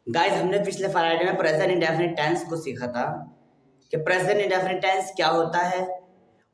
Guys हमने पिछले Friday में प्रेजेंट इंडेफिनिट टेंस को सीखा था कि प्रेजेंट इंडेफिनिट टेंस क्या होता है,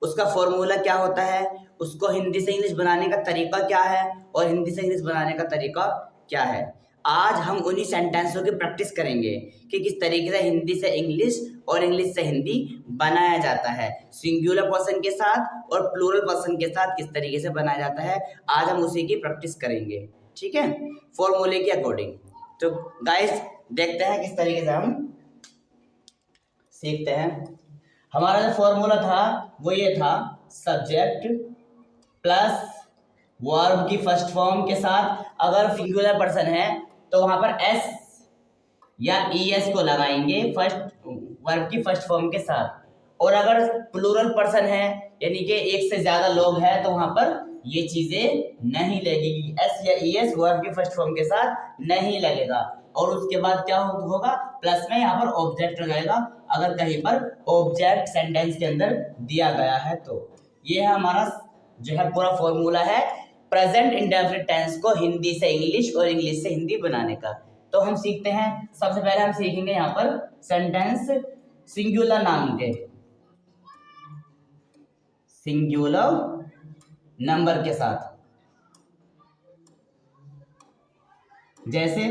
उसका फॉर्मूला क्या होता है, उसको हिंदी से इंग्लिश बनाने का तरीका क्या है और हिंदी से इंग्लिश बनाने का तरीका क्या है। आज हम उन्हीं सेंटेंसों की प्रैक्टिस करेंगे कि किस तरीके से हिंदी से इंग्लिश और इंग्लिश से हिंदी बनाया जाता है, सिंगुलर पर्सन के साथ और प्लूरल पर्सन के साथ किस तरीके से बनाया जाता है। आज हम उसी की प्रैक्टिस करेंगे, ठीक है, फॉर्मूले के अकॉर्डिंग। तो गाइस देखते हैं किस तरीके से हम सीखते हैं। हमारा जो फॉर्मूला था वो ये था, सब्जेक्ट प्लस वर्ब की फर्स्ट फॉर्म के साथ अगर सिंगुलर पर्सन है तो वहां पर एस या ईएस को लगाएंगे फर्स्ट वर्ब की फर्स्ट फॉर्म के साथ, और अगर प्लूरल पर्सन है यानी कि एक से ज्यादा लोग हैं तो वहां पर ये चीजें नहीं लगेगी, एस या ईएस वर्ब की फर्स्ट फॉर्म के साथ नहीं लगेगा। और उसके बाद क्या होगा, प्लस में यहाँ पर ऑब्जेक्ट लगेगा अगर कहीं पर ऑब्जेक्ट सेंटेंस के अंदर दिया गया है तो। ये है हमारा जो है पूरा फॉर्मूला है प्रेजेंट इंडेफिनिट टेंस को हिंदी से इंग्लिश और इंग्लिश से हिंदी बनाने का। तो हम सीखते हैं। सबसे पहले हम सीखेंगे यहाँ पर सेंटेंस सिंगुलर नाम के, सिंगुलर नंबर के साथ। जैसे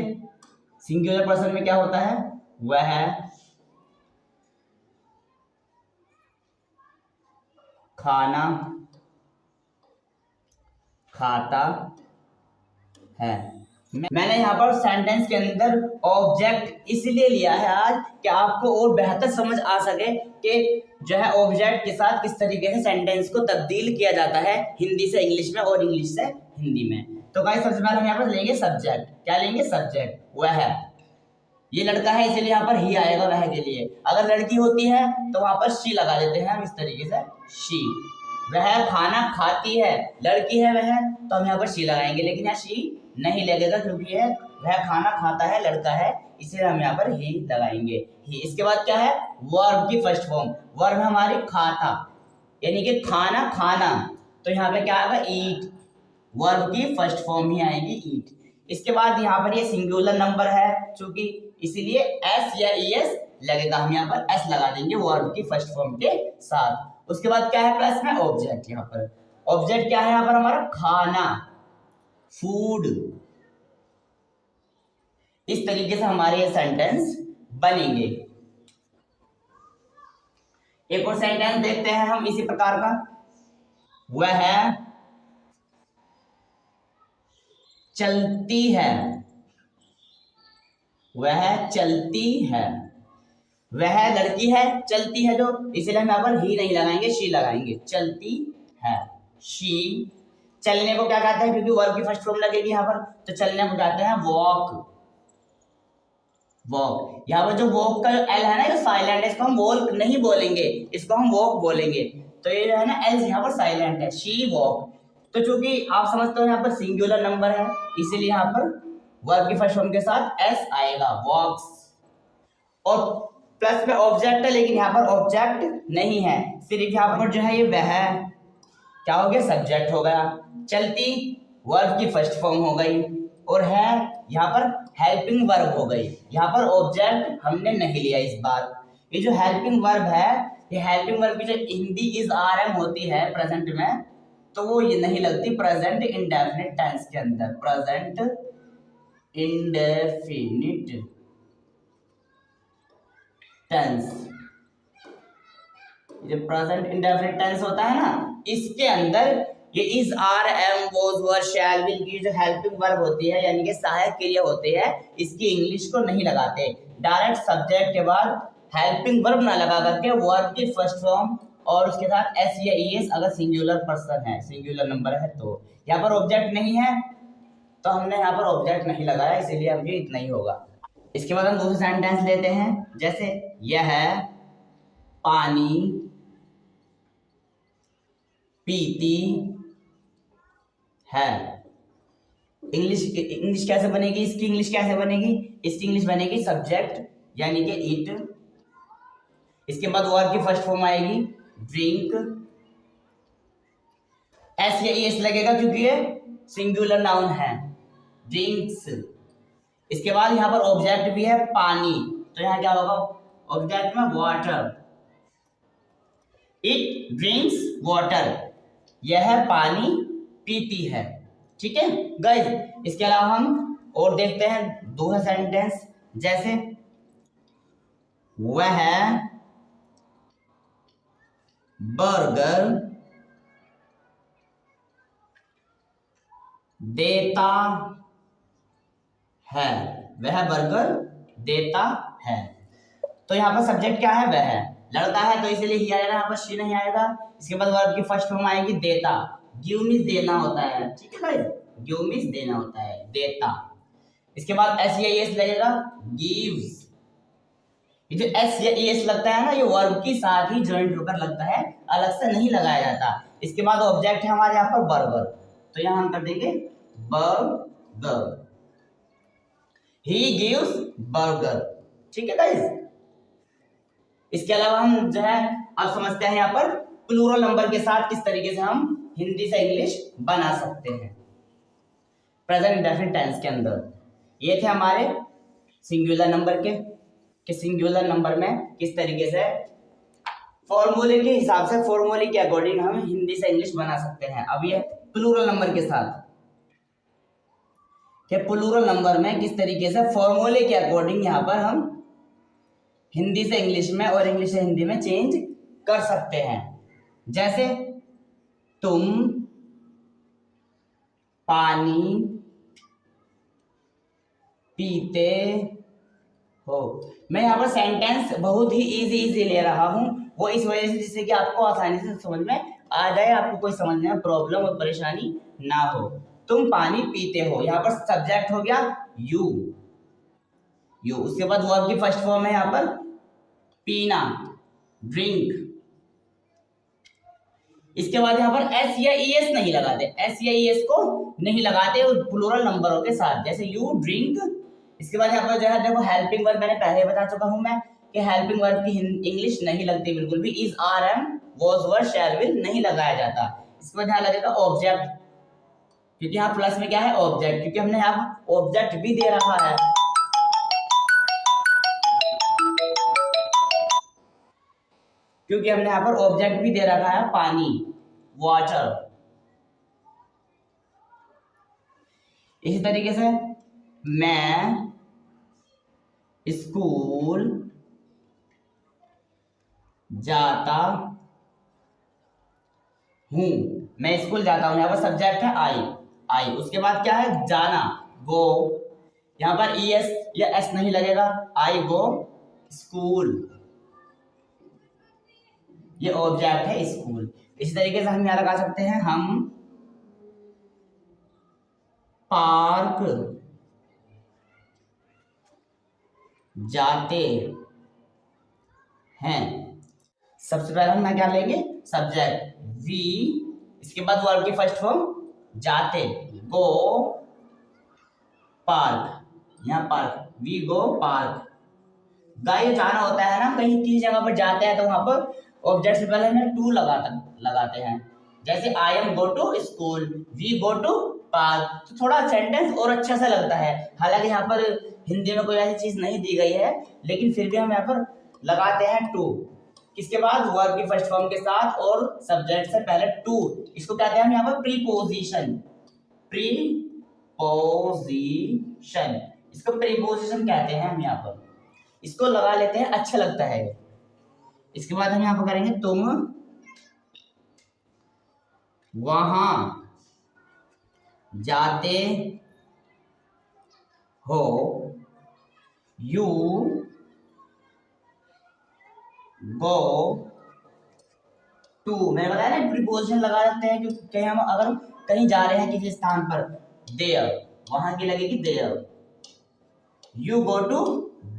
सिंगुलर पर्सन में क्या होता है, वह खाना खाता है। मैंने यहाँ पर सेंटेंस के अंदर ऑब्जेक्ट इसलिए लिया है आज कि आपको और बेहतर समझ आ सके कि जो है ऑब्जेक्ट के साथ किस तरीके से सेंटेंस को तब्दील किया जाता है हिंदी से इंग्लिश में और इंग्लिश से हिंदी में। तो गाइस सबसे पहले हम यहाँ पर लेंगे सब्जेक्ट। क्या लेंगे, सब्जेक्ट। वह, ये लड़का है इसलिए यहाँ पर ही आएगा वह के लिए। अगर लड़की होती है तो वहां पर शी लगा देते हैं हम इस तरीके से, शी। वह खाना खाती है, लड़की है वह, तो हम यहाँ पर शी लगाएंगे, लेकिन यहाँ शी नहीं लगेगा क्योंकि है वह खाना खाता है, लड़का है, इसलिए हम यहाँ पर ही लगाएंगे, ही। इसके बाद क्या है, वर्ब की फर्स्ट फॉर्म। वर्ब हमारी खाता यानी कि खाना खाना, तो यहाँ पे क्या आएगा, ईट। वर्ब की फर्स्ट फॉर्म ही आएगी, ईट। इसके बाद यहाँ पर ये सिंगुलर नंबर है चूंकि, इसीलिए एस या ईएस लगेगा, हम यहाँ पर एस लगा देंगे वर्ब की फर्स्ट फॉर्म के साथ। उसके बाद क्या है, प्लस में ऑब्जेक्ट। यहाँ पर ऑब्जेक्ट क्या है, यहाँ पर हमारा खाना, फूड। इस तरीके से हमारे ये सेंटेंस बनेंगे। एक और सेंटेंस देखते हैं हम इसी प्रकार का। वह है चलती है, वह चलती है। वह लड़की है, चलती है जो, इसलिए हम यहाँ पर ही नहीं लगाएंगे, शी लगाएंगे, चलती है, शी। चलने को क्या कहते हैं, क्योंकि वर्ब की फर्स्ट फॉर्म लगेगी यहाँ पर, तो चलने को कहते हैं वॉक, वॉक। यहाँ पर जो वॉक का एल है ना, ये साइलेंट है, इसको हम वॉक नहीं बोलेंगे, इसको हम वॉक बोलेंगे। तो ये जो है ना एल यहाँ पर साइलेंट है, शी वॉक। तो चूंकि आप समझते हो यहाँ पर सिंगुलर नंबर है, इसीलिए यहाँ पर वर्ब की फर्स्ट फॉर्म के साथ एस आएगा, वॉक्स। और प्लस में ऑब्जेक्ट है, लेकिन यहाँ पर ऑब्जेक्ट नहीं है, सिर्फ यहाँ पर जो है ये वह क्या हो गया, सब्जेक्ट हो गया। चलती वर्ब की फर्स्ट फॉर्म हो गई, और है यहाँ पर हेल्पिंग वर्ब हो गई। यहाँ पर ऑब्जेक्ट हमने नहीं लिया इस बार। ये जो हेल्पिंग वर्ब है, ये हेल्पिंग वर्ब की जो हिंदी इज आर एम होती है प्रेजेंट में, तो वो ये नहीं लगती प्रेजेंट इंडेफिनिट टेंस के अंदर। प्रेजेंट इंडेफिनिट टेंस, जो प्रेजेंट इंडेफिनिट टेंस होता है ना, इसके अंदर ये is are am was were shall will की जो हेल्पिंग वर्ब होती है यानी कि सहायक क्रिया होती है, इसकी इंग्लिश को नहीं लगाते। डायरेक्ट सब्जेक्ट के बाद हेल्पिंग वर्ब ना लगा करके वर्ब की फर्स्ट फॉर्म और उसके साथ एस या ईएस अगर सिंगुलर पर्सन है, सिंगुलर नंबर है तो। यहाँ पर ऑब्जेक्ट नहीं है तो हमने यहाँ पर ऑब्जेक्ट नहीं लगाया, इसीलिए अब ये इतना ही होगा। इसके बाद हम दूसरा सेंटेंस लेते हैं। जैसे यह पानी पीती है। इंग्लिश कैसे बनेगी, इसकी इंग्लिश कैसे बनेगी, इसकी इंग्लिश बनेगी सब्जेक्ट यानी कि इट। इसके बाद वर्ब की फर्स्ट फॉर्म आएगी ड्रिंक, एस या एस लगेगा क्योंकि ये सिंगुलर नाउन है, ड्रिंक्स। इसके बाद यहाँ पर ऑब्जेक्ट भी है पानी, तो यहाँ क्या होगा ऑब्जेक्ट में वाटर। इट ड्रिंक्स वाटर, यह पानी पीती है। ठीक है गाइस, इसके अलावा हम और देखते हैं दूसरा सेंटेंस, जैसे वह बर्गर देता है, वह बर्गर देता है। तो यहाँ पर सब्जेक्ट क्या है, वह लड़का है, तो इसलिए ही आएगा, यहाँ पर शी नहीं आएगा। इसके बाद वर्ब की फर्स्ट फॉर्म आएगी देता, गिव मींस देना होता है। ठीक है गाइस, गिव मींस देना होता है, देता। इसके बाद एस या एस लगेगा, गिव्स। ये जो एस या एस लगता है ना, ये वर्ब के साथ ही ज्वाइंट होकर लगता है, अलग से नहीं लगाया जाता। इसके बाद ऑब्जेक्ट है हमारे यहाँ पर बर्गर, तो यहाँ हम कर देंगे बर्गर, ही गिव्स बर्गर। ठीक है गाइस, इसके अलावा हम जो है अब समझते हैं यहाँ पर प्लूरल नंबर के साथ किस तरीके से हम हिंदी से इंग्लिश बना सकते हैं प्रेजेंट इंडेफिनिट टेंस के अंदर। ये थे हमारे सिंगुलर नंबर के सिंगुलर नंबर में किस तरीके से फॉर्मूले के हिसाब से, फॉर्मूले के अकॉर्डिंग हम हिंदी से इंग्लिश बना सकते हैं। अब ये प्लूरल नंबर के साथ कि प्लूरल नंबर में किस तरीके से फॉर्मूले के अकॉर्डिंग यहाँ पर हम हिंदी से इंग्लिश में और इंग्लिश से हिंदी में चेंज कर सकते हैं। जैसे तुम पानी पीते हो। मैं यहाँ पर सेंटेंस बहुत ही इजी ले रहा हूँ, वो इस वजह से जिससे कि आपको आसानी से समझ में आ जाए, आपको कोई समझने में प्रॉब्लम और परेशानी ना हो। तुम पानी पीते हो, यहाँ पर सब्जेक्ट हो गया यू। उसके बाद वर्ब की फर्स्ट फॉर्म है यहाँ पर पीना, ड्रिंक। इसके बाद यहाँ पर एस या ई एस नहीं लगाते, एस या ई एस को नहीं लगाते प्लूरल नंबरों के साथ, जैसे यू ड्रिंक। इसके बाद यहाँ पर जो है देखो हेल्पिंग वर्ब, मैंने पहले बता चुका हूं मैं कि हेल्पिंग वर्ब की इंग्लिश नहीं लगती बिल्कुल भी, is, are, am, was, were, shall, will नहीं लगाया जाता। इसके बाद यहाँ लगेगा ऑब्जेक्ट, क्योंकि यहाँ प्लस में क्या है ऑब्जेक्ट, क्योंकि हमने यहाँ ऑब्जेक्ट भी दे रखा है। क्योंकि हमने यहाँ पर ऑब्जेक्ट भी दे रखा है पानी, वाटर। इसी तरीके से मैं स्कूल जाता हूं, मैं स्कूल जाता हूं, यहाँ पर सब्जेक्ट है आई। उसके बाद क्या है जाना, गो। यहाँ पर ई एस या एस नहीं लगेगा, आई गो स्कूल, ये ऑब्जेक्ट है स्कूल। इसी तरीके से हम यहाँ लगा सकते हैं हम पार्क जाते हैं। सबसे पहले हम क्या लेंगे सब्जेक्ट वी, इसके बाद वर्ब की फर्स्ट फॉर्म जाते, गो पार्क, यहाँ park, we go park. Guys जाना होता है ना कहीं किसी जगह पर जाते हैं तो वहां पर ऑब्जेक्ट से पहले हम टू लगाते हैं, जैसे I am go to school, we go to park. तो थोड़ा सेंटेंस और अच्छा सा लगता है। हालांकि यहाँ पर हिंदी में कोई ऐसी चीज नहीं दी गई है, लेकिन फिर भी हम यहाँ पर लगाते हैं टू, किसके बाद वर्ब की फर्स्ट फॉर्म के साथ और सब्जेक्ट से पहले टू। इसको कहते हैं हम यहाँ पर प्रीपोजिशन, इसको प्रीपोजिशन कहते हैं हम यहाँ पर, इसको लगा लेते हैं, अच्छा लगता है। इसके बाद हम यहाँ पर करेंगे तुम वहां जाते हो, यू गो टू। मैंने बताया ना प्रीपोजिशन लगा सकते हैं क्योंकि हम अगर कहीं जा रहे हैं किसी स्थान पर, देयर, वहां की लगेगी there, you go to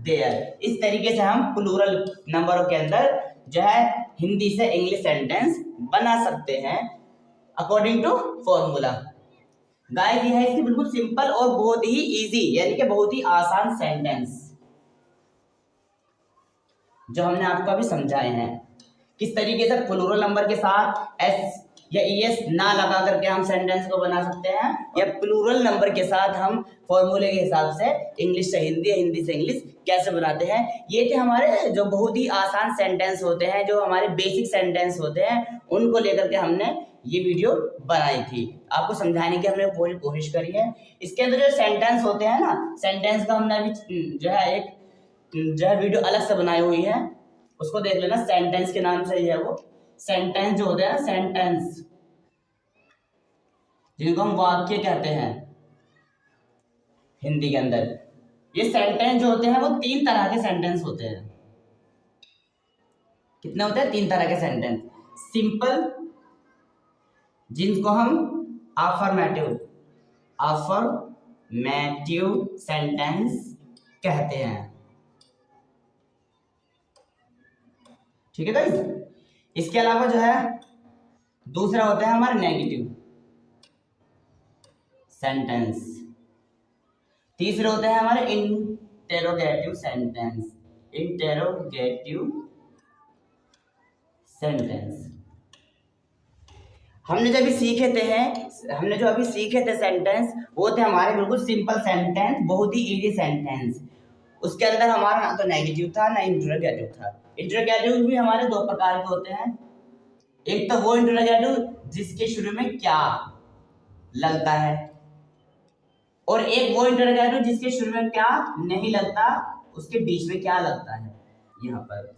there. इस तरीके से हम प्लूरल नंबरों के अंदर जो है हिंदी से इंग्लिश सेंटेंस बना सकते हैं अकॉर्डिंग टू फॉर्मूला। गाइस ये है इसकी बिल्कुल सिंपल और बहुत ही इजी, यानी कि बहुत ही आसान सेंटेंस जो हमने आपको अभी समझाए हैं किस तरीके से प्लूरल नंबर के साथ एस या ईएस ना लगा करके हम सेंटेंस को बना सकते हैं, या प्लूरल नंबर के साथ हम फॉर्मूले के हिसाब से इंग्लिश से हिंदी, हिंदी से इंग्लिश कैसे बनाते हैं। ये थे हमारे जो बहुत ही आसान सेंटेंस होते हैं, जो हमारे बेसिक सेंटेंस होते हैं, उनको लेकर के हमने ये वीडियो बनाई थी, आपको समझाने की हमने पूरी कोशिश करी है। इसके अंदर जो सेंटेंस होते हैं ना, सेंटेंस का हमने अभी जो है एक जो है वीडियो अलग से बनाई हुई है, उसको देख लेना, सेंटेंस के नाम से ही है वो। सेंटेंस जो होते हैं, सेंटेंस जिनको हम वाक्य कहते हैं हिंदी के अंदर, ये सेंटेंस जो होते हैं वो 3 तरह के सेंटेंस होते हैं। कितने होते हैं? 3 तरह के सेंटेंस। सिंपल, जिनको हम अफर्मेटिव सेंटेंस कहते हैं, ठीक है गाइस। इसके अलावा जो है दूसरा होता है हमारा नेगेटिव सेंटेंस। तीसरे होते हैं हमारे इंटेरोगेटिव सेंटेंस, हमने जो अभी सीखे थे सेंटेंस, वो थे हमारे बिल्कुल सिंपल सेंटेंस, बहुत ही इजी सेंटेंस। उसके अंदर हमारा ना तो नेगेटिव था ना इंटरोगेटिव था। इंटरोगेटिव भी हमारे 2 प्रकार के होते हैं। एक तो वो इंटरोगेटिव जिसके शुरू में क्या लगता है, और एक वो इंटरोगेटिव जिसके शुरू में क्या नहीं लगता, उसके बीच में क्या लगता है। यहाँ पर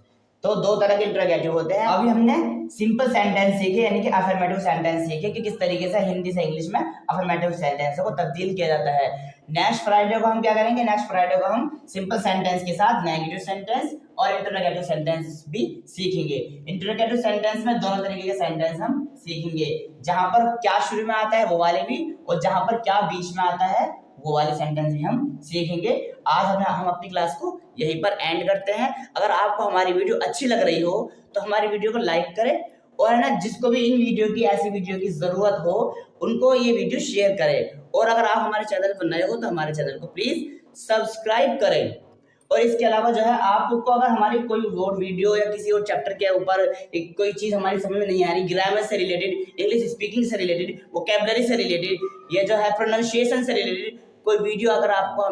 तो 2 तरह के इंटरोगेटिव होते हैं। अभी हमने सिंपल सेंटेंस सीखे, यानी कि अफर्मेटिव सेंटेंस सीखे कि किस तरीके से हिंदी से इंग्लिश में अफर्मेटिव सेंटेंस को तब्दील किया जाता है। नेक्स्ट फ्राइडे को हम क्या करेंगे? नेक्स्ट फ्राइडे को हम सिंपल सेंटेंस के साथ नेगेटिव सेंटेंस और इंटरोगेटिव सेंटेंस भी सीखेंगे। इंटरोगेटिव सेंटेंस में दोनों तरीके के सेंटेंस हम सीखेंगे, जहां पर क्या शुरू में आता है वो वाले भी, और जहां पर क्या बीच में आता है वो वाले सेंटेंस भी हम सीखेंगे। आज हम अपनी क्लास को यहीं पर एंड करते हैं। अगर आपको हमारी वीडियो अच्छी लग रही हो तो हमारी वीडियो को लाइक करें, और है ना, जिसको भी इन वीडियो की ऐसी वीडियो की जरूरत हो उनको ये वीडियो शेयर करें। और अगर आप हमारे चैनल पर नए हो तो हमारे चैनल को प्लीज सब्सक्राइब करें। और इसके अलावा जो है आपको अगर हमारी कोई और वीडियो या किसी और चैप्टर के ऊपर कोई चीज़ हमारी समझ में नहीं आ रही, ग्रामर से रिलेटेड, इंग्लिश स्पीकिंग से रिलेटेड, वोकैबुलरी से रिलेटेड, या जो है प्रोनाउंसिएशन से रिलेटेड कोई वीडियो अगर आपको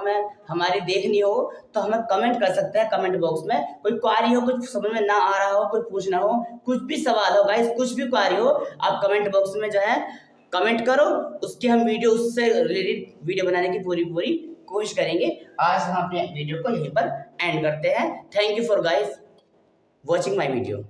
हमारी देखनी हो तो हमें कमेंट कर सकते हैं कमेंट बॉक्स में। कोई क्वारी हो, कुछ समझ में ना आ रहा हो, कुछ पूछना हो, कुछ भी सवाल हो गाइस, कुछ भी क्वारी हो, आप कमेंट बॉक्स में जो है कमेंट करो, उसकी हम वीडियो, उससे रिलेटेड वीडियो बनाने की पूरी कोशिश करेंगे। आज हम अपने वीडियो को यहीं पर एंड करते हैं। Thank you for guys watching my video.